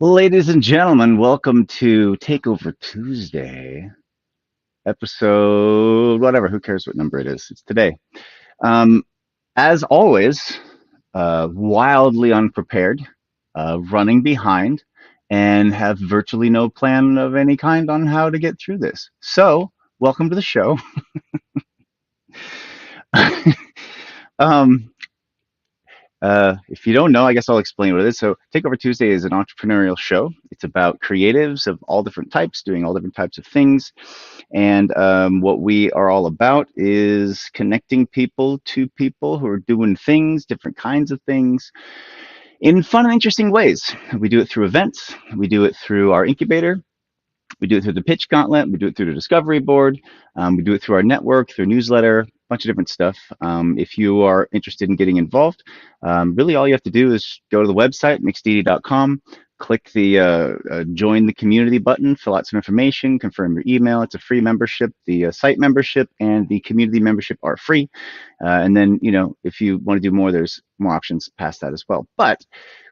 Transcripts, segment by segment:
Ladies and gentlemen, welcome to Takeover Tuesday, episode whatever. Who cares what number it is? It's today. Um, as always, wildly unprepared, running behind, and have virtually no plan of any kind on how to get through this. So, welcome to the show. If you don't know, I guess I'll explain what it is. So, Takeover Tuesday is an entrepreneurial show. It's about creatives of all different types doing all different types of things. And what we are all about is connecting people to people who are doing things, different kinds of things, in fun and interesting ways. We do it through events, we do it through our incubator, we do it through the pitch gauntlet. We do it through the discovery board. We do it through our network, through newsletter, a bunch of different stuff. If you are interested in getting involved, really all you have to do is go to the website, mixdd.com, click the join the community button, fill out some information, confirm your email. It's a free membership. The site membership and the community membership are free. And then, if you want to do more, there's more options past that as well. But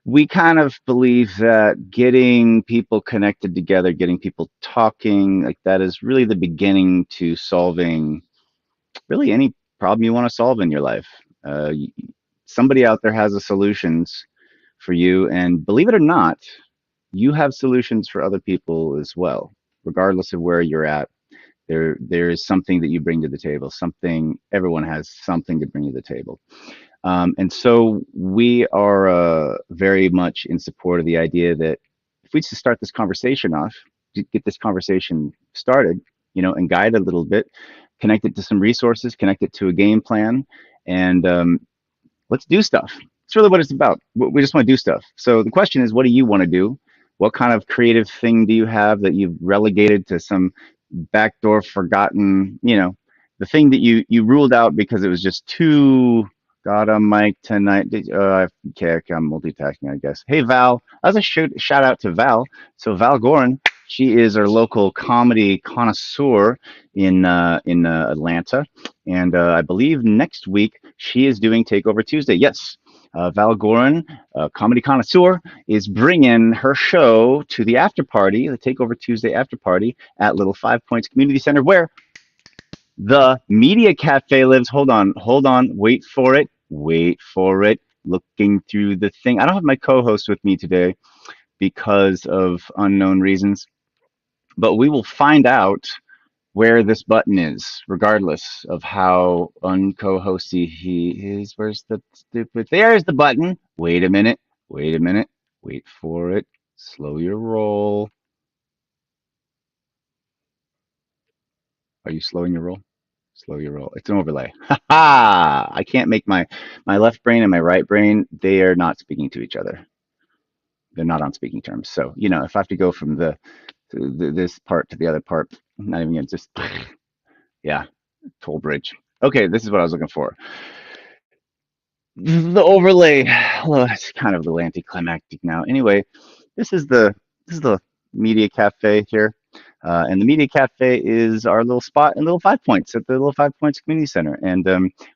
we kind of believe that getting people connected together, getting people talking, like that is really the beginning to solving really any problem you want to solve in your life. Uh, Somebody out there has the solutions for you, and believe it or not, you have solutions for other people as well, regardless of where you're at. There is something that you bring to the table. Something Everyone has something to bring to the table. And so we are very much in support of the idea that if we just start this conversation off, get this conversation started, and guide it a little bit, connect it to some resources, connect it to a game plan, and let's do stuff. It's really what it's about. We just want to do stuff. So the question is, what do you want to do? What kind of creative thing do you have that you've relegated to some backdoor forgotten, the thing that you ruled out because it was just too got on mic tonight. Okay, I'm multitasking, I guess. Hey, Val. As a shout out to Val. So Val Gorin, she is our local comedy connoisseur in Atlanta, and I believe next week she is doing Takeover Tuesday. Yes, Val Gorin, comedy connoisseur, is bringing her show to the after party, the Takeover Tuesday after party at Little Five Points Community Center, where the Media Cafe lives. Hold on, wait for it. Looking through the thing. I don't have my co-host with me today because of unknown reasons, but we will find out where this button is, regardless of how unco-hosty he is. Where's the stupid? There's the button. Wait a minute. Wait for it. Slow your roll. Are you slowing your roll? Slow your roll. It's an overlay. Ha ha! I can't make my left brain and my right brain. They are not speaking to each other. They're not on speaking terms. So if I have to go from this part to the other part, I'm not even gonna just yeah, toll bridge. Okay, this is what I was looking for. The overlay. Well, it's kind of a little anticlimactic now. Anyway, this is the Media Cafe here, and the Media Cafe is our little spot in Little Five Points at the Little Five Points Community Center, and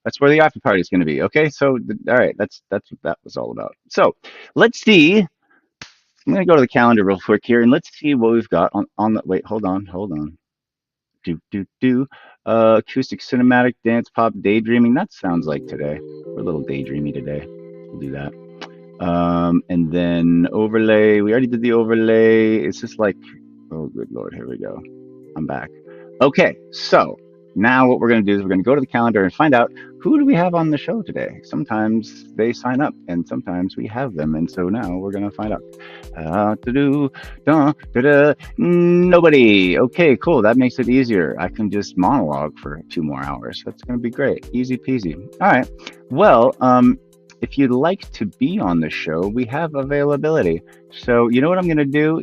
that's where the after party is going to be. Okay, so all right, that's what that was all about. So let's see. I'm going to go to the calendar real quick here, and let's see what we've got on the. Wait, hold on. Do. Acoustic, cinematic, dance, pop, daydreaming. That sounds like today. We're a little daydreamy today. We'll do that. And then overlay. We already did the overlay. It's just like, oh, good Lord. Here we go. I'm back. Okay, so now what we're going to do is we're going to go to the calendar and find out who do we have on the show today. Sometimes they sign up and sometimes we have them. And so now we're going to find out. Nobody. Okay, cool. That makes it easier. I can just monologue for 2 more hours. That's going to be great. Easy peasy. All right. Well, if you'd like to be on the show, we have availability. So you know what I'm going to do?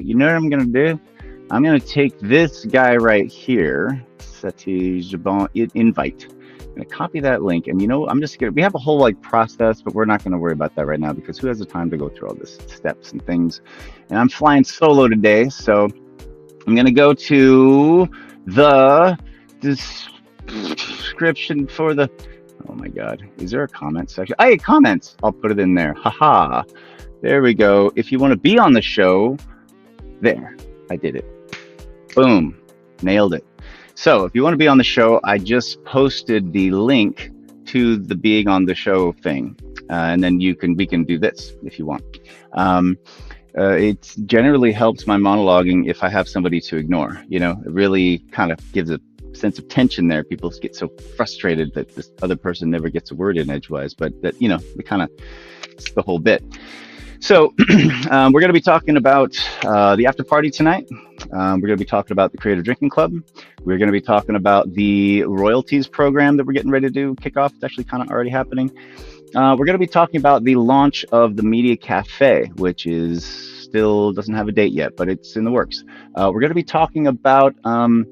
I'm going to take this guy right here, Sati Jabon, invite. I'm going to copy that link. And I'm just going to, we have a whole process, but we're not going to worry about that right now because who has the time to go through all this steps and things? And I'm flying solo today. So I'm going to go to the description for the, oh my God, is there a comment section? Hey, comments. I'll put it in there. Haha. There we go. If you want to be on the show, there, I did it. Boom, nailed it. So if you want to be on the show, I just posted the link to the being on the show thing, and then we can do this if you want. It generally helps my monologuing if I have somebody to ignore. It really kind of gives a sense of tension there. People get so frustrated that this other person never gets a word in edgewise, but that they kind of It's the whole bit. So we're going to be talking about the after party tonight. We're going to be talking about the Creative Drinking Club. We're going to be talking about the royalties program that we're getting ready to do kick off. It's actually kind of already happening. We're going to be talking about the launch of the Media Cafe, which is still doesn't have a date yet, but it's in the works. We're going to be talking about oh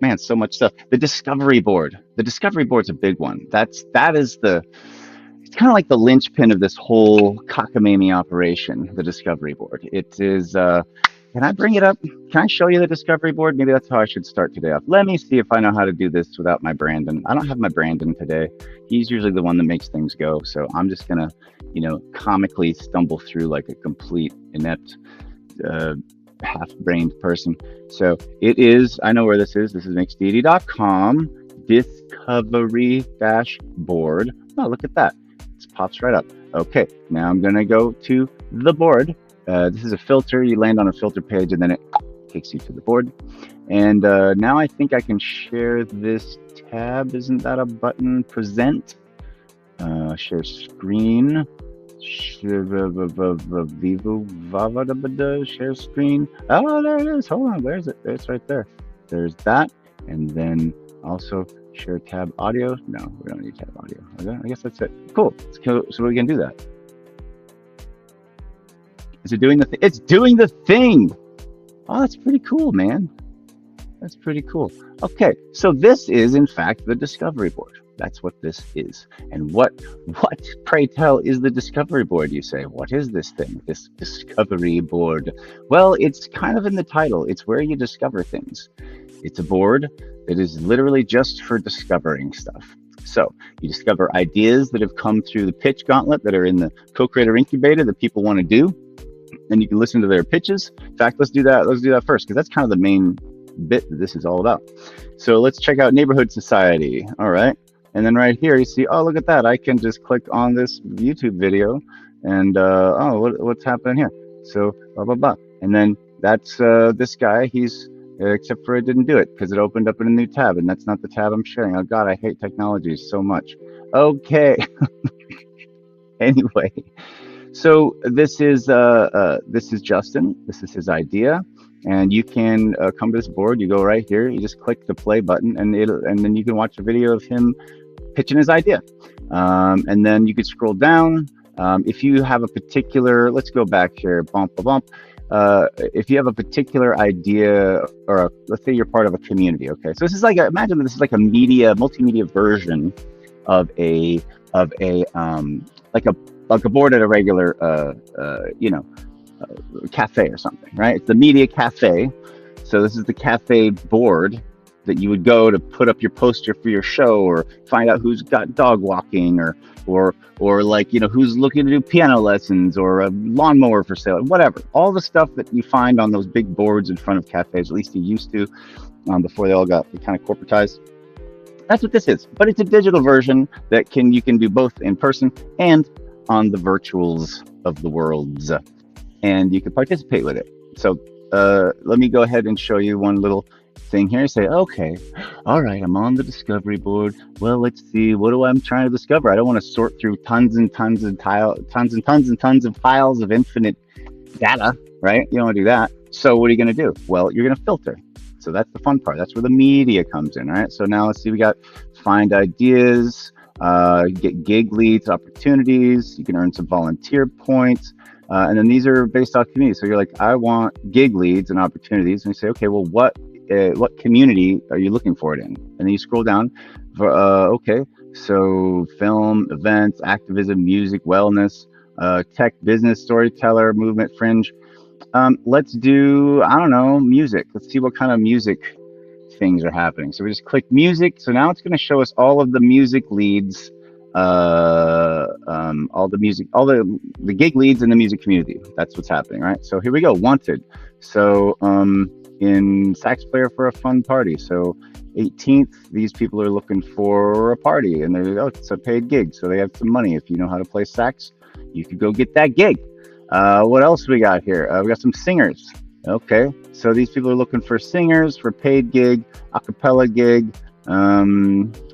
man, so much stuff. The Discovery Board. The Discovery Board's a big one. That is the it's kind of like the linchpin of this whole cockamamie operation, the Discovery Board. It is, can I bring it up? Can I show you the Discovery Board? Maybe that's how I should start today off. Let me see if I know how to do this without my Brandon. I don't have my Brandon today. He's usually the one that makes things go. So I'm just going to, comically stumble through like a complete inept, half-brained person. So it is, I know where this is. This is mixdeity.com, Discovery-board. Oh, look at that. Pops right up. Okay, now I'm gonna go to the board. This is a filter. You land on a filter page and then it takes you to the board. And now I think I can share this tab. Isn't that a button? Present. Share screen. Share screen. Oh, there it is. Hold on. Where's it? It's right there. There's that. And then also share tab audio. No, we don't need tab audio. Okay, I guess that's it. Cool. So we can do that. Is it doing the thing? It's doing the thing. Oh, that's pretty cool, man. That's pretty cool. Okay, so this is in fact the Discovery Board. That's what this is. And what pray tell is the Discovery Board, you say? What is this thing, this Discovery Board? Well, it's kind of in the title. It's where you discover things. It's a board that is literally just for discovering stuff. So you discover ideas that have come through the pitch gauntlet that are in the co-creator incubator that people want to do. And you can listen to their pitches. In fact, let's do that first, because that's kind of the main bit that this is all about. So let's check out Neighborhood Society. All right. And then right here, you see, oh, look at that. I can just click on this YouTube video and, what's happening here? So, blah, blah, blah. And then that's this guy. He's, except for it didn't do it because it opened up in a new tab, and that's not the tab I'm sharing. Oh, God, I hate technology so much. Okay. Anyway, so this is Justin. This is his idea. And you can come to this board. You go right here. You just click the play button, and then you can watch a video of him pitching his idea. And then you could scroll down. If you have a particular, let's go back here. Bump, bump. If you have a particular idea, or let's say you're part of a community. Okay, so this is like imagine that this is like a multimedia version of a board at a regular cafe or something, right? It's the Media Cafe. So this is the cafe board that you would go to put up your poster for your show, or find out who's got dog walking, or like, who's looking to do piano lessons, or a lawnmower for sale, whatever. All the stuff that you find on those big boards in front of cafes, at least you used to, before they all got kind of corporatized. That's what this is. But it's a digital version that you can do both in person and on the virtuals of the worlds. And you can participate with it. So let me go ahead and show you one little thing here. Say, okay, all right, I'm on the Discovery Board. Well, let's see, what I'm trying to discover? I don't want to sort through tons and tons of files of infinite data, right? You don't want to do that. So what are you going to do? Well, you're going to filter. So that's the fun part. That's where the media comes in, right? So now let's see, we got find ideas, get gig leads, opportunities. You can earn some volunteer points. And then these are based off community. So you're like, I want gig leads and opportunities. And you say, okay, well, what community are you looking for it in? And then you scroll down for, okay, so film, events, activism, music, wellness, tech, business, storyteller, movement, fringe. Let's do, I don't know, music. Let's see what kind of music things are happening. So we just click music. So now it's going to show us all of the music leads, all the gig leads in the music community. That's what's happening, right? So here we go. Wanted. So in sax player for a fun party. So 18th, these people are looking for a party, and it's a paid gig, so they have some money. If you know how to play sax, you could go get that gig. What else we got here? We got some singers. Okay, so these people are looking for singers for paid gig, a cappella gig.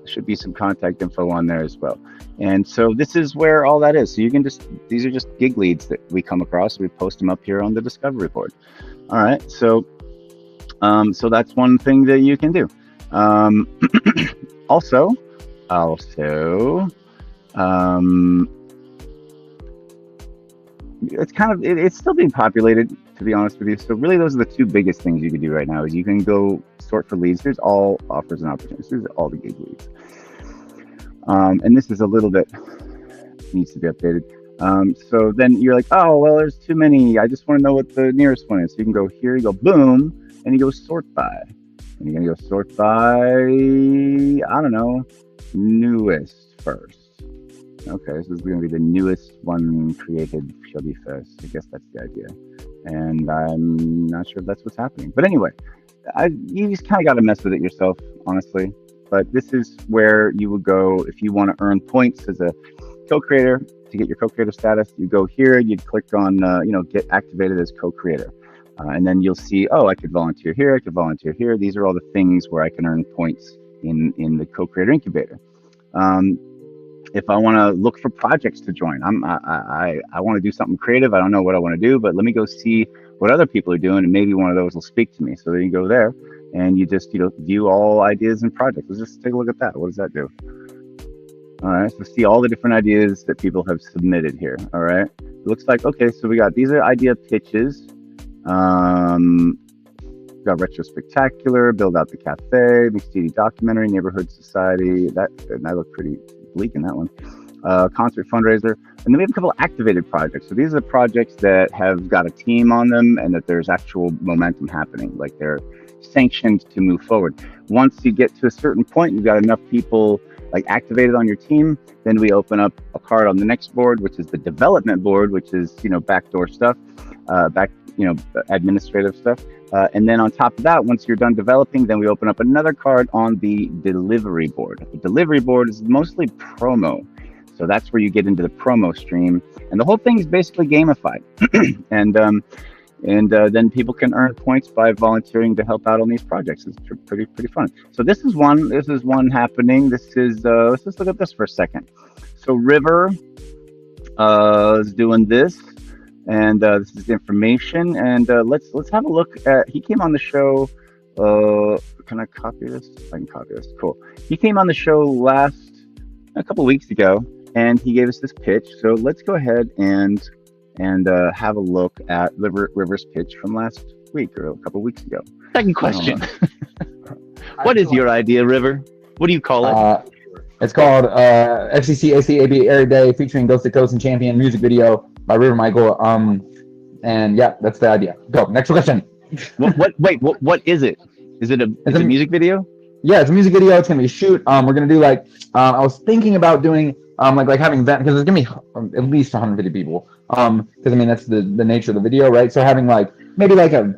Should be some contact info on there as well. And so this is where all that is. So you can just, these are just gig leads that we come across. We post them up here on the discovery board. All right. So that's one thing that you can do. Um, also, um, it's kind of it's still being populated, to be honest with you. So really, those are the two biggest things you can do right now. Is you can go sort for leads. There's all offers and opportunities. There's all the gig leads. And this is a little bit needs to be updated. So then you're like, oh well, there's too many. I just want to know what the nearest one is. So you can go here. You go boom, and you go sort by. And you're gonna go sort by, I don't know, newest first. Okay, so this is going to be the newest one created, shall be first. I guess that's the idea. And I'm not sure if that's what's happening. But anyway, you just kind of got to mess with it yourself, honestly. But this is where you would go if you want to earn points as a co-creator. To get your co-creator status, you go here, you'd click on, get activated as co-creator. And then you'll see, oh, I could volunteer here, I could volunteer here. These are all the things where I can earn points in the co-creator incubator. If I want to look for projects to join, I want to do something creative. I don't know what I want to do, but let me go see what other people are doing, and maybe one of those will speak to me. So then you go there, and you just view all ideas and projects. Let's just take a look at that. What does that do? All right, so see all the different ideas that people have submitted here. All right, it looks like okay. So we got these are idea pitches. Got retro spectacular, build out the cafe, mixed TV documentary, neighborhood society. That looked pretty bleak in that one. Concert fundraiser, and then we have a couple of activated projects. So these are the projects that have got a team on them and that there's actual momentum happening, like they're sanctioned to move forward. Once you get to a certain point, you've got enough people like activated on your team, then we open up a card on the next board, which is the development board, which is backdoor stuff, administrative stuff. And then on top of that, once you're done developing, then we open up another card on the delivery board. The delivery board is mostly promo. So that's where you get into the promo stream. And the whole thing is basically gamified. and then people can earn points by volunteering to help out on these projects. It's pretty fun. So this is one happening. This is let's just look at this for a second. So River is doing this. And this is information, and let's have a look at. He came on the show. Can I copy this? I can copy this. Cool. He came on the show a couple weeks ago, and he gave us this pitch. So let's go ahead and have a look at River's pitch from last week or a couple weeks ago. Second question: what is your idea, River? What do you call it? It's called FCC ACAB Every Day, featuring Ghost to Coast and Champion music video by River Michael. And yeah, that's the idea. Go. Next question. What is it? Is it a music video? Yeah, it's a music video. It's gonna be a shoot. We're gonna do I was thinking about doing like having event because there's gonna be at least 150 people. Because I mean that's the nature of the video, right? So having maybe a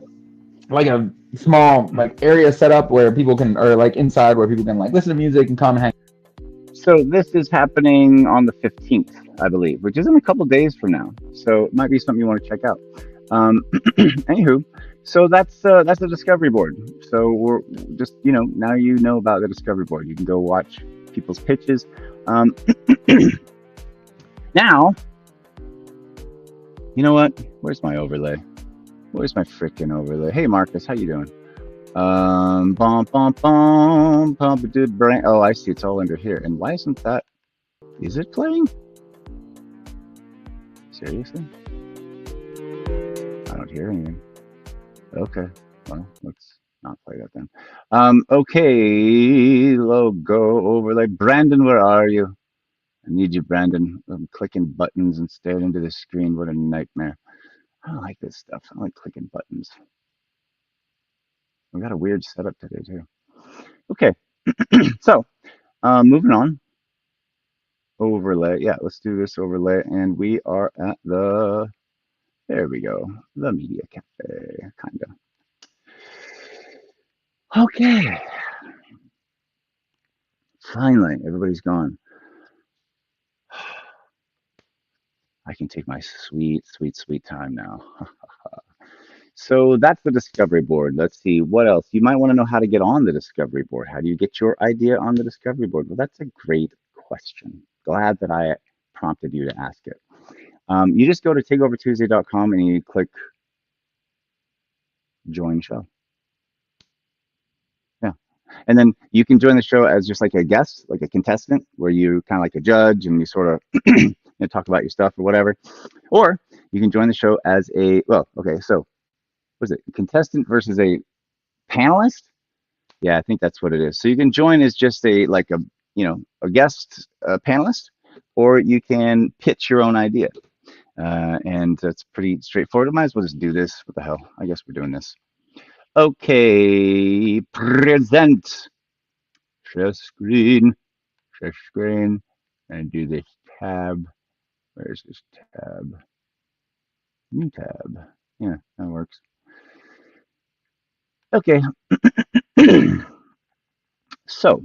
small area set up where people can, or inside where people can listen to music and come and hang. So this is happening on the 15th, I believe, which is in a couple of days from now. So it might be something you want to check out. Anywho, so that's the discovery board. So we're just now you know about the discovery board. You can go watch people's pitches. Now, you know what? Where's my overlay? Where's my freaking overlay? Hey Marcus, how you doing? Oh, I see. It's all under here. And why isn't that? Is it playing? Seriously? I don't hear anything. Okay. Well, let's not play that then. Okay. Logo overlay. Brandon, where are you? I need you, Brandon. I'm clicking buttons and staring into the screen. What a nightmare. I don't like this stuff. I don't like clicking buttons. We got a weird setup today too. Okay, so moving on. Overlay. Yeah, let's do this overlay, and we are at there we go, the Media Cafe, kind of. Okay. Finally, everybody's gone. I can take my sweet time now. So that's the discovery board. Let's see what else. You might want to know how to get on the discovery board. How do you get your idea on the discovery board? Well, that's a great question. Glad that I prompted you to ask it. You just go to takeovertuesday.com and you click join show. Yeah. And then you can join the show as just like a guest, like a contestant, where you kind of like a judge and you sort of talk about your stuff or whatever. Or you can join the show as a, well, okay, so was it contestant versus a panelist? Yeah, I think that's what it is. So you can join as just a like a guest panelist, or you can pitch your own idea, and that's pretty straightforward. I might as well just do this. What the hell? I guess we're doing this. Okay, present share screen, share screen, and do this tab. Where's this tab? New tab. Yeah, that works. Okay, so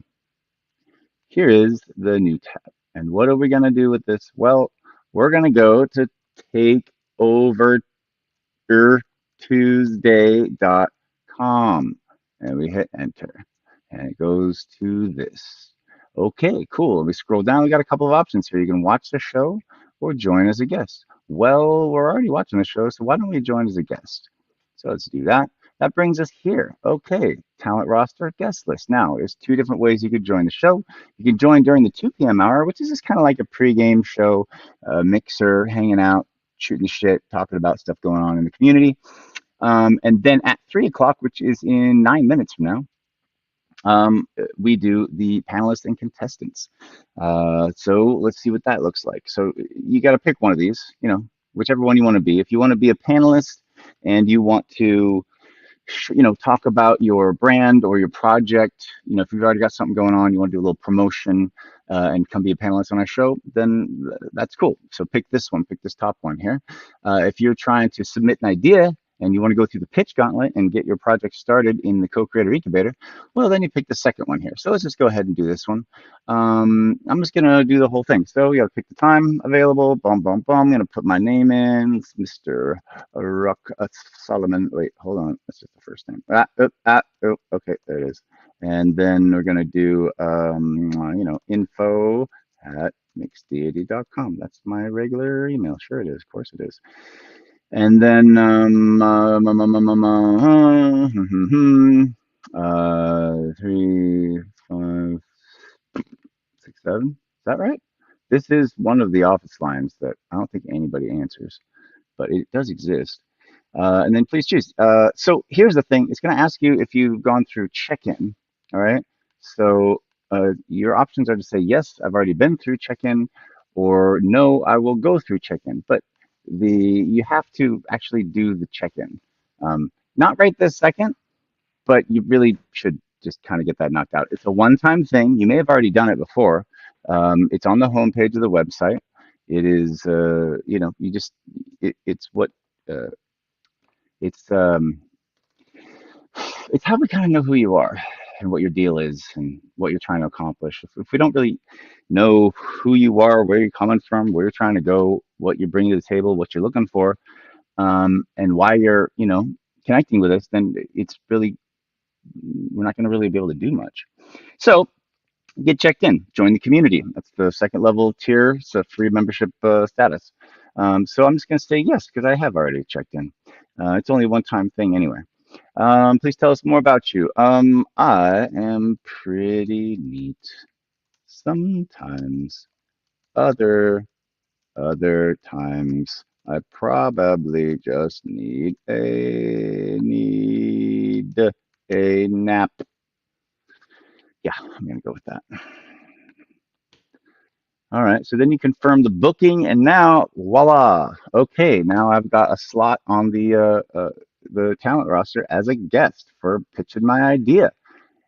here is the new tab. And what are we going to do with this? Well, we're going to go to takeovertuesday.com and we hit enter and it goes to this. Okay, cool. We scroll down. We got a couple of options here. You can watch the show or join as a guest. Well, we're already watching the show, so why don't we join as a guest? So let's do that. That brings us here. Okay, talent roster, guest list. Now, there's two different ways you could join the show. You can join during the 2 p.m. hour, which is just kind of like a pregame show, mixer, hanging out, shooting shit, talking about stuff going on in the community. And then at 3 o'clock, which is in 9 minutes from now, we do the panelists and contestants. So let's see what that looks like. So you got to pick one of these, whichever one you want to be. If you want to be a panelist and you want to talk about your brand or your project. If you've already got something going on, you want to do a little promotion and come be a panelist on our show, then that's cool. So pick this one, pick this top one here. If you're trying to submit an idea and you want to go through the pitch gauntlet and get your project started in the co-creator incubator, well, then you pick the second one here. So let's just go ahead and do this one. I'm just going to do the whole thing. So you got to pick the time available. Boom, boom, boom. I'm going to put my name in. It's Mr. Rock Solomon. Wait, hold on. That's just the first name. Okay, there it is. And then we're going to do, info at mixdeity.com. That's my regular email. Sure it is. Of course it is. And then 3, 5, 6, 7. Is that right? This is one of the office lines that I don't think anybody answers, but it does exist. And then please choose. So here's the thing. It's going to ask you if you've gone through check-in. All right. So your options are to say, yes, I've already been through check-in, or no, I will go through check-in. But you have to actually do the check-in. Not right this second, but you really should just kind of get that knocked out. It's a one-time thing. You may have already done it before. It's on the homepage of the website. It is, you just, it's what, uh, it's, um, it's how we kind of know who you are and what your deal is and what you're trying to accomplish. If we don't really know who you are, where you're coming from, where you're trying to go, what you're bringing to the table, what you're looking for, and why you're, connecting with us, then it's really, we're not going to really be able to do much. So get checked in, join the community. That's the second level tier. It's a free membership status. So I'm just going to say yes, because I have already checked in. It's only a one-time thing anyway. Please tell us more about you. I am pretty neat. Sometimes, other times, I probably just need a nap. Yeah, I'm gonna go with that. All right, so then you confirm the booking, and now voila. Okay, now I've got a slot on the talent roster as a guest for pitching my idea.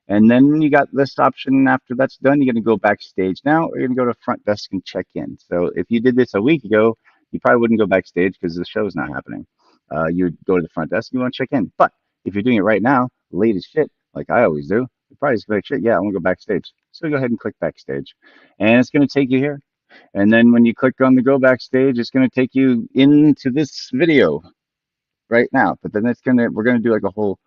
And then you got this option after that's done, you're going to go backstage. Now you're going to go to front desk and check in. So if you did this a week ago, you probably wouldn't go backstage because the show's not happening. You'd go to the front desk and you want to check in. But if you're doing it right now, late as shit, like I always do, you're probably just like, shit, yeah, I want to go backstage. So go ahead and click backstage. And it's going to take you here. And then when you click on the go backstage, it's going to take you into this video. right now. But then we're gonna do like a whole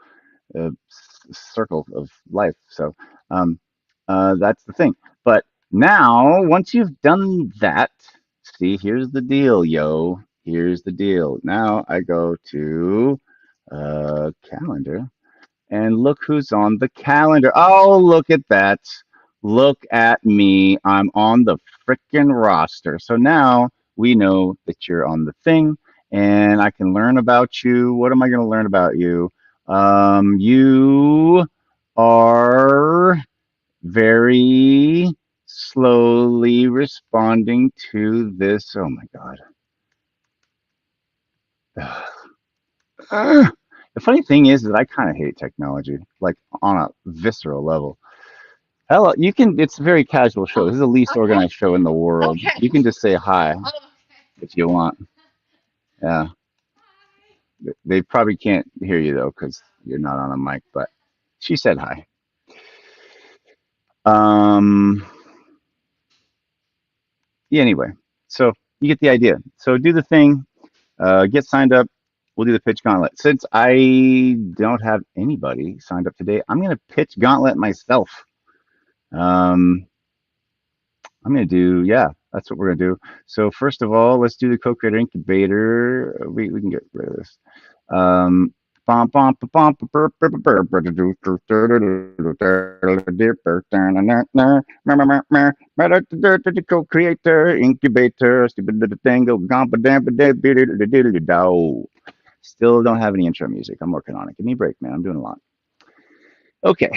circle of life. So um, that's the thing. But now, once you've done that, see, here's the deal, yo. Here's the deal. Now I go to calendar and look who's on the calendar. Oh, look at that. Look at me. I'm on the frickin' roster. So now we know that you're on the thing and I can learn about you. What am I going to learn about you? You are very slowly responding to this. Oh my God. The funny thing is that I kind of hate technology, like on a visceral level. Hello, you can. It's a very casual show. This is the least organized show in the world. You can just say hi if you want. Yeah, they probably can't hear you though because you're not on a mic. But she said hi. Um. Yeah. Anyway, so you get the idea. So do the thing. Get signed up. We'll do the pitch gauntlet. Since I don't have anybody signed up today, I'm gonna pitch gauntlet myself. Um, I'm gonna do, yeah, that's what we're gonna do. So first of all, let's do the co-creator incubator. We can get rid of this. Um, bum, bum, ba, bum, ba, bur, bur, bur, bur, bur, do, do, do, do, do, do, do, do, bur, da, na, na, na, ma, ma, ma, ma, ma, da, da, da, da, co-creator incubator. Stupid little thing. Go, gum, ba, dam, ba, da, bi, do, do, do, do, do, do. Still don't have any intro music. I'm working on it. Give me a break, man. I'm doing a lot. Okay,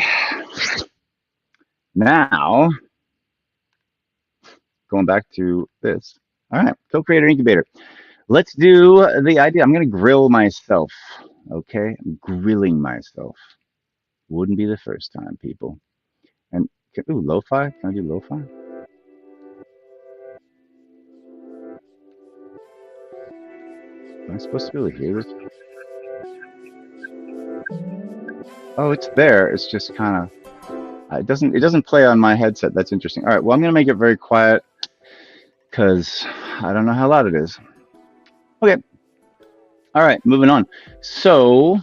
now going back to this. All right, co-creator incubator. Let's do the idea. I'm going to grill myself. Okay, I'm grilling myself. Wouldn't be the first time, people. And ooh, lo-fi. Can I do lo-fi? Am I supposed to be able to hear this? Oh, it's there. It's just kind of it doesn't play on my headset. That's interesting. All right. Well, I'm going to make it very quiet because I don't know how loud it is. Okay. All right. Moving on. So,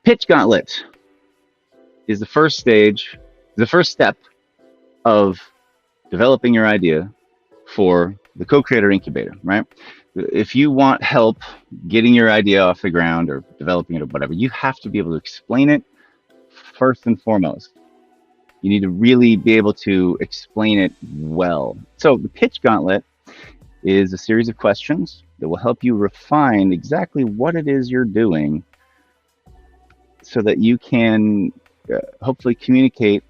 pitch gauntlet is the first stage, the first step of developing your idea for the co-creator incubator, right? If you want help getting your idea off the ground or developing it or whatever, you have to be able to explain it first and foremost. You need to really be able to explain it well. So the pitch gauntlet is a series of questions that will help you refine exactly what it is you're doing so that you can hopefully communicate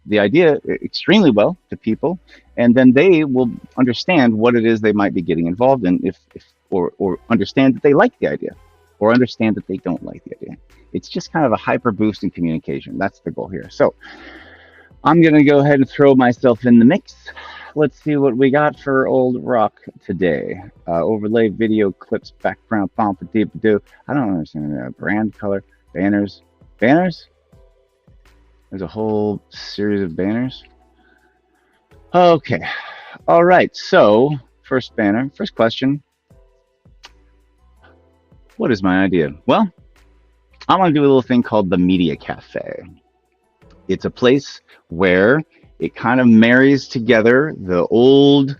the idea extremely well to people, and then they will understand what it is they might be getting involved in, if or understand that they like the idea, or understand that they don't like the idea. It's just kind of a hyper boost in communication. That's the goal here. So I'm gonna go ahead and throw myself in the mix. Let's see what we got for old rock today. Overlay video clips, background, pomp, deep do. I don't understand that. Brand color, banners, banners. There's a whole series of banners. Okay. All right. So, first banner, first question. What is my idea? Well, I'm going to do a little thing called the Media Cafe. It's a place where it kind of marries together the old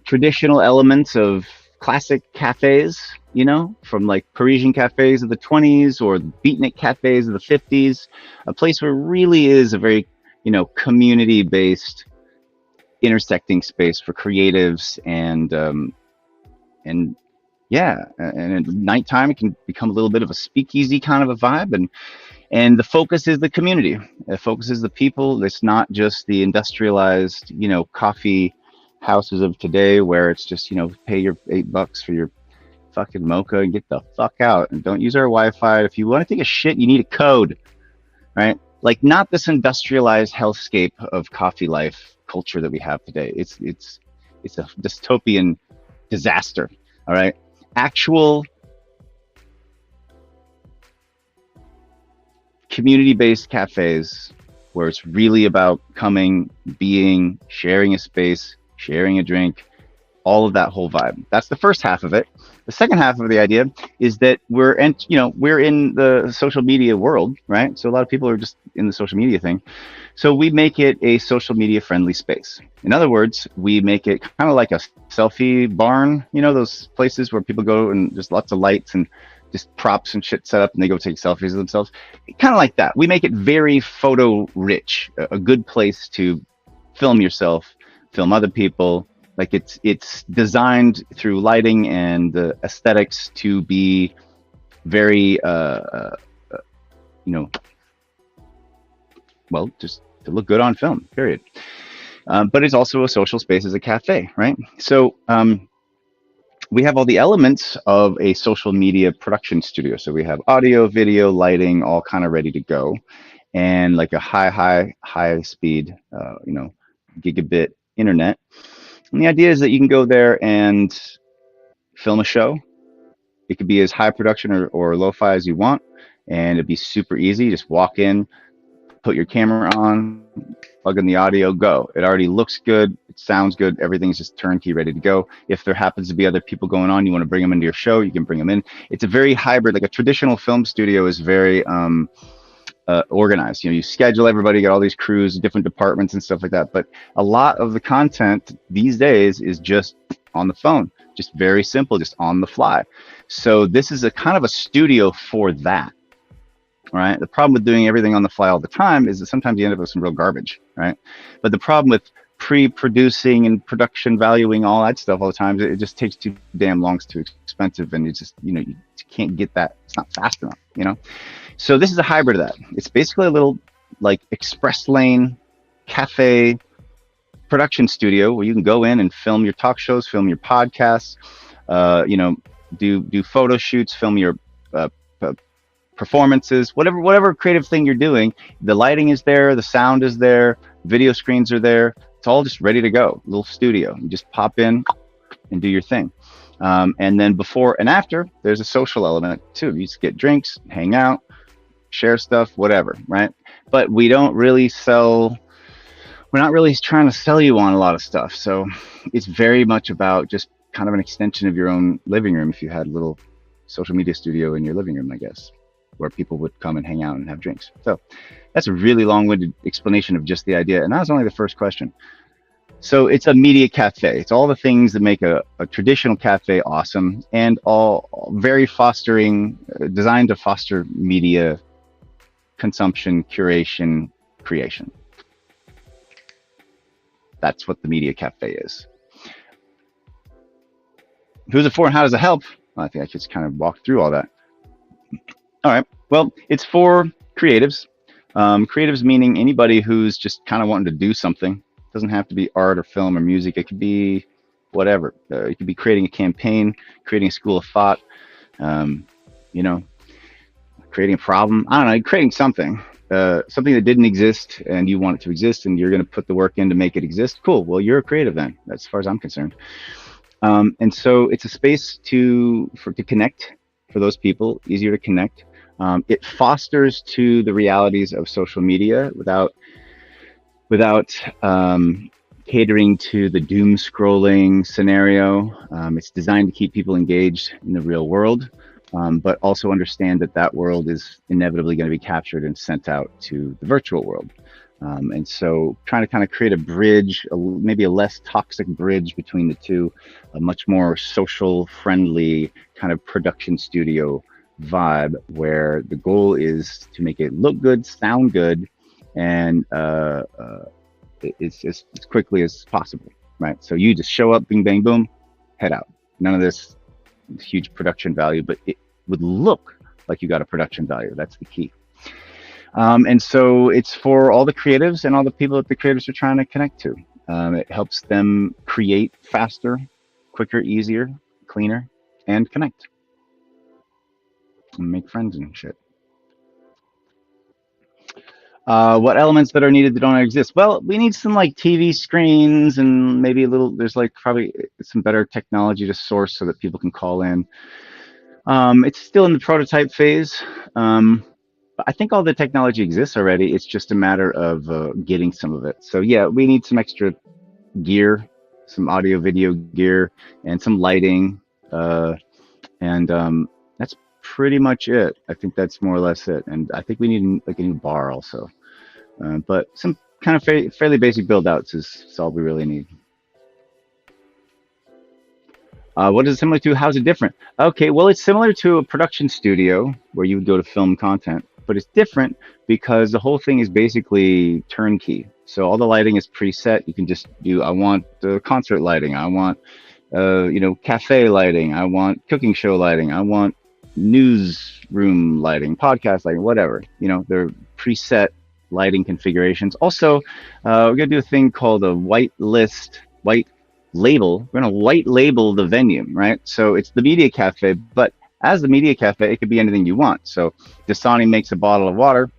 traditional elements of classic cafes, you know, from like Parisian cafes of the 20s or beatnik cafes of the 50s, a place where it really is a very, community based intersecting space for creatives and yeah, and at nighttime it can become a little bit of a speakeasy kind of a vibe, and the focus is the community. The focus is the people. It's not just the industrialized, coffee houses of today where it's just, pay your $8 for your fucking mocha and get the fuck out and don't use our Wi-Fi. If you want to take a shit, you need a code, right? Like not this industrialized hellscape of coffee life culture that we have today. It's a dystopian disaster. All right, actual community-based cafes where it's really about coming, being, sharing a space, sharing a drink, all of that whole vibe. That's the first half of it. The second half of the idea is that we're in the social media world, right? So a lot of people are just in the social media thing. So we make it a social media friendly space. In other words, we make it kind of like a selfie barn, those places where people go and just lots of lights and just props and shit set up and they go take selfies of themselves. Kind of like that. We make it very photo rich, a good place to film yourself, film other people. Like it's designed through lighting and the aesthetics to be very you know well, just to look good on film, period. But it's also a social space as a cafe, right? So we have all the elements of a social media production studio. So we have audio, video, lighting, all kind of ready to go, and like a high speed, gigabit internet. And the idea is that you can go there and film a show. It could be as high production or lo-fi as you want, and it'd be super easy. Just walk in, put your camera on, plug in the audio, go. It already looks good, it sounds good, everything's just turnkey, ready to go. If there happens to be other people going on, you want to bring them into your show, you can bring them in. It's a very hybrid, like a traditional film studio is very organized. You schedule everybody, get all these crews, different departments and stuff like that. But a lot of the content these days is just on the phone, just very simple, just on the fly. So this is a kind of a studio for that. Right. The problem with doing everything on the fly all the time is that sometimes you end up with some real garbage. Right. But the problem with pre-producing and production valuing all that stuff all the time, it just takes too damn long, it's too expensive, and it's just you can't get that. It's not fast enough. So this is a hybrid of that. It's basically a little like express lane cafe production studio where you can go in and film your talk shows, film your podcasts, do photo shoots, film your performances, whatever creative thing you're doing. The lighting is there, the sound is there, video screens are there. It's all just ready to go. Little studio. You just pop in and do your thing. And then before and after, there's a social element too. You just get drinks, hang out, share stuff, whatever, right? But we don't really sell. We're not really trying to sell you on a lot of stuff. So it's very much about just kind of an extension of your own living room. If you had a little social media studio in your living room, I guess, where people would come and hang out and have drinks. So that's a really long-winded explanation of just the idea. And that was only the first question. So it's a media cafe. It's all the things that make a traditional cafe awesome, and all very fostering, designed to foster media consumption, curation, creation. That's what the media cafe is. Who's it for and how does it help? Well, I think I just kind of walked through all that. All right. Well, it's for creatives. Creatives meaning anybody who's just kind of wanting to do something. It doesn't have to be art or film or music. It could be whatever. You could be creating a campaign, creating a school of thought, creating a problem. I don't know, creating something. Something that didn't exist and you want it to exist, and you're going to put the work in to make it exist. Cool. Well, you're a creative then, as far as I'm concerned. And so it's a space to connect for those people, easier to connect. It fosters to the realities of social media without catering to the doom scrolling scenario. It's designed to keep people engaged in the real world, but also understand that world is inevitably going to be captured and sent out to the virtual world. And so trying to kind of create a bridge, maybe a less toxic bridge between the two, a much more social friendly kind of production studio vibe, where the goal is to make it look good, sound good, and it's just as quickly as possible, right? So you just show up, bing, bang, boom, head out. None of this huge production value, but it would look like you got a production value. That's the key. And so it's for all the creatives and all the people that the creatives are trying to connect to. It helps them create faster, quicker, easier, cleaner, and connect and make friends and shit. What elements that are needed that don't exist? Well, we need some like TV screens and maybe there's like probably some better technology to source so that people can call in. It's still in the prototype phase. I think all the technology exists already. It's just a matter of getting some of it. So yeah, we need some extra gear, some audio video gear, and some lighting. And That's pretty much it. I think that's more or less it. And I think we need like a new bar also. But some kind of fairly basic build outs is all we really need. What is it similar to? How's it different? Okay, well, it's similar to a production studio where you would go to film content, but it's different because the whole thing is basically turnkey. So all the lighting is preset. You can just do, I want concert lighting. I want, cafe lighting. I want cooking show lighting. I want newsroom lighting, podcast lighting, whatever. They're preset lighting configurations. Also, we're going to do a thing called a white label. We're going to white label the venue, right? So it's the media cafe, but as the media cafe, it could be anything you want. So Dasani makes a bottle of water.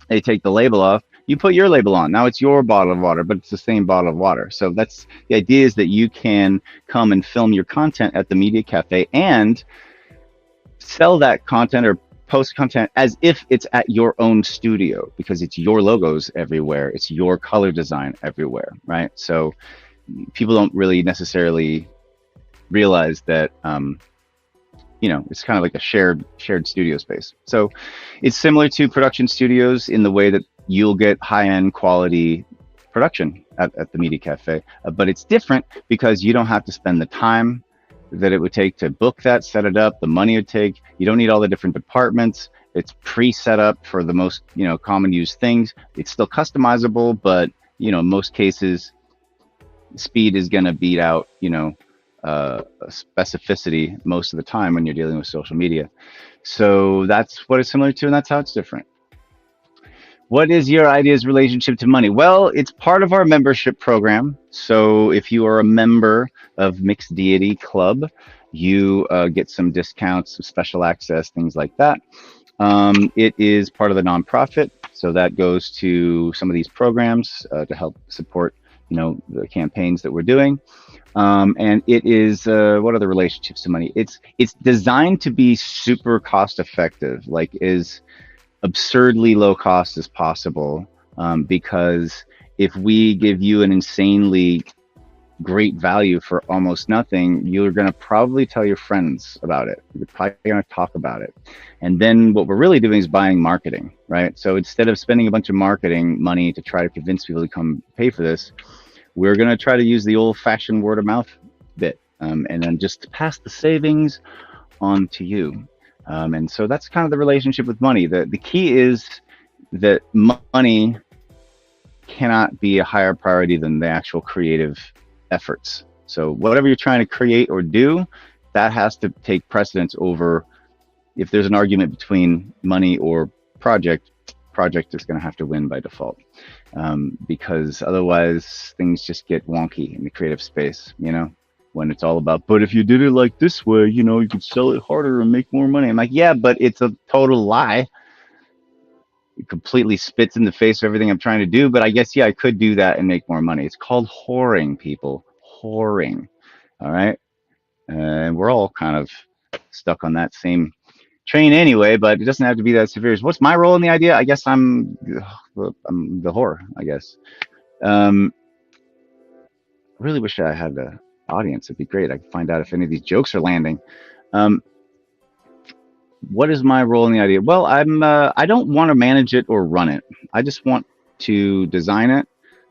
They take the label off. You put your label on. Now it's your bottle of water, but it's the same bottle of water. So that's the idea, is that you can come and film your content at the media cafe and sell that content or post content as if it's at your own studio, because it's your logos everywhere. It's your color design everywhere, right? So people don't really necessarily realize that it's kind of like a shared studio space. So it's similar to production studios in the way that you'll get high-end quality production at the media cafe, but it's different because you don't have to spend the time that it would take to book that, set it up, the money it would take. You don't need all the different departments. It's pre-set up for the most common used things. It's still customizable, but in most cases speed is going to beat out specificity most of the time when you're dealing with social media. So that's what it's similar to, and that's how it's different. What is your idea's relationship to money? Well, it's part of our membership program. So if you are a member of Mixed Deity Club, you get some discounts, some special access, things like that. It is part of the nonprofit, so that goes to some of these programs to help support the campaigns that we're doing. And it is what are the relationships to money? It's designed to be super cost effective, like as absurdly low cost as possible, because if we give you an insanely great value for almost nothing, you're going to probably tell your friends about it. You're probably going to talk about it. And then what we're really doing is buying marketing, right? So instead of spending a bunch of marketing money to try to convince people to come pay for this, we're going to try to use the old-fashioned word of mouth bit, and then just pass the savings on to you. And so that's kind of the relationship with money. The key is that money cannot be a higher priority than the actual creative efforts. So whatever you're trying to create or do, that has to take precedence over. If there's an argument between money or project is going to have to win by default, because otherwise things just get wonky in the creative space, when it's all about, but if you did it like this way, you could sell it harder and make more money. I'm like, yeah, but it's a total lie. It completely spits in the face of everything I'm trying to do, but I guess, yeah, I could do that and make more money. It's called whoring, people. Whoring. All right. And we're all kind of stuck on that same train anyway, but it doesn't have to be that severe. What's my role in the idea? I guess I'm the whore, I guess. I really wish I had the audience. It'd be great. I could find out if any of these jokes are landing. What is my role in the idea? Well, I don't want to manage it or run it. I just want to design it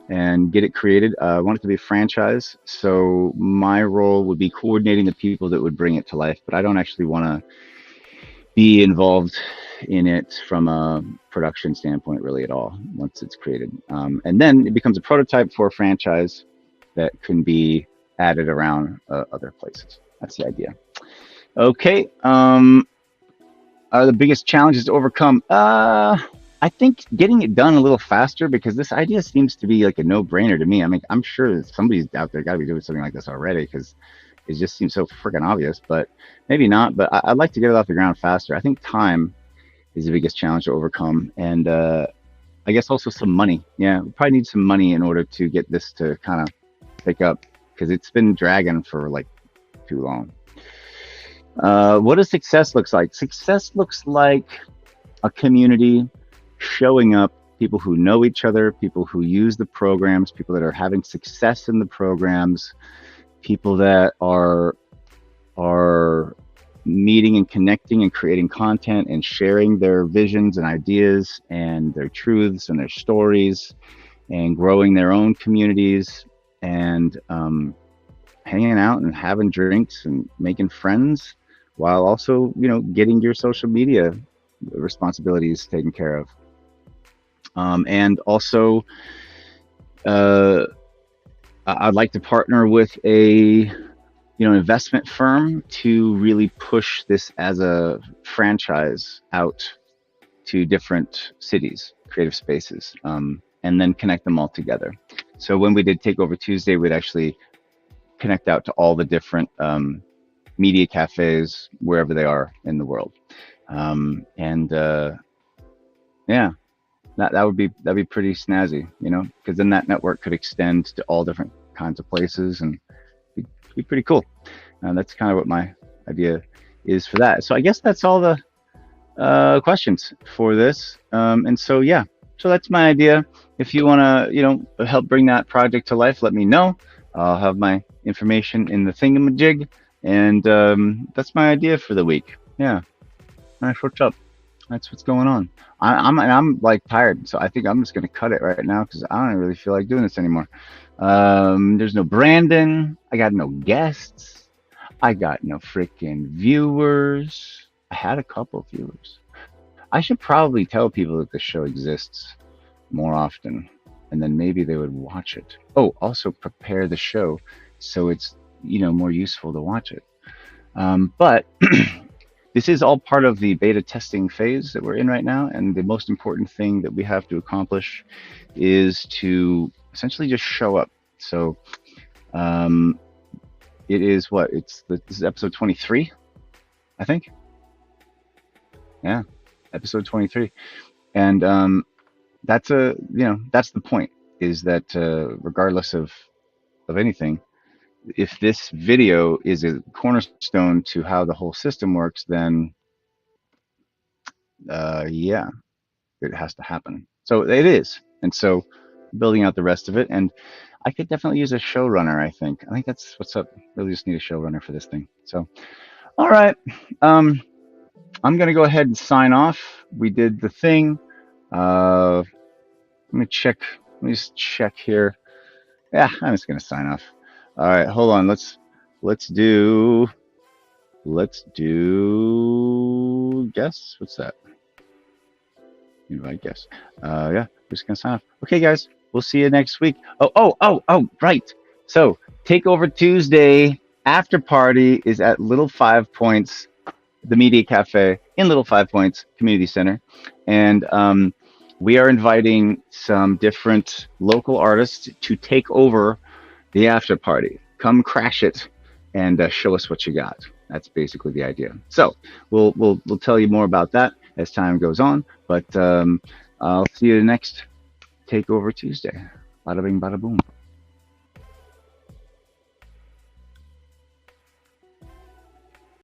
and get it created. I want it to be a franchise. So my role would be coordinating the people that would bring it to life, but I don't actually want to be involved in it from a production standpoint really at all once it's created. And then it becomes a prototype for a franchise that can be added around other places. That's the idea. Okay. Are the biggest challenges to overcome? I think getting it done a little faster, because this idea seems to be like a no-brainer to me. I mean, I'm sure somebody's out there got to be doing something like this already, because it just seems so freaking obvious, but maybe not. But I'd like to get it off the ground faster. I think time is the biggest challenge to overcome, and I guess also some money. Yeah, we probably need some money in order to get this to kind of pick up, because it's been dragging for like too long. What does success looks like? Success looks like a community showing up people who know each other, people who use the programs, people that are having success in the programs, people that are meeting and connecting and creating content and sharing their visions and ideas and their truths and their stories and growing their own communities and hanging out and having drinks and making friends while also, getting your social media responsibilities taken care of. And also, uh, I'd like to partner with a investment firm to really push this as a franchise out to different cities, creative spaces, and then connect them all together. So when we did Takeover Tuesday, we'd actually connect out to all the different media cafes wherever they are in the world. And yeah, that'd be pretty snazzy, because then that network could extend to all different kinds of places and be pretty cool. That's kind of what my idea is for that. So I guess that's all the questions for this. And so yeah, so that's my idea. If you want to, help bring that project to life, let me know. I'll have my information in the thingamajig, and that's my idea for the week. Yeah, nice. What's up? That's what's going on. I'm like tired, so I think I'm just gonna cut it right now because I don't really feel like doing this anymore. There's no Brandon. I got no guests. I got no freaking viewers. I had a couple viewers. I should probably tell people that the show exists more often, and then maybe they would watch it. Oh, also prepare the show so it's more useful to watch it. But this is all part of the beta testing phase that we're in right now, and the most important thing that we have to accomplish is to essentially just show up. So it is what this is episode 23, I think. Yeah, episode 23, and that's that's the point. Is that regardless of anything, if this video is a cornerstone to how the whole system works, then yeah, it has to happen. So it is, and so building out the rest of it, and I could definitely use a showrunner. I think that's what's up. Really, just need a showrunner for this thing. So, all right, I'm gonna go ahead and sign off. We did the thing. Let me check. Let me just check here. Yeah, I'm just gonna sign off. All right, hold on. Let's do guess. What's that? Invite guess. Yeah, we're just gonna sign off. Okay, guys, we'll see you next week. Oh, right. So Takeover Tuesday after party is at Little Five Points, the Media Cafe in Little Five Points Community Center, and we are inviting some different local artists to take over the after party. Come crash it and show us what you got. That's basically the idea. So we'll tell you more about that as time goes on. But I'll see you next Takeover Tuesday. Bada bing, bada boom.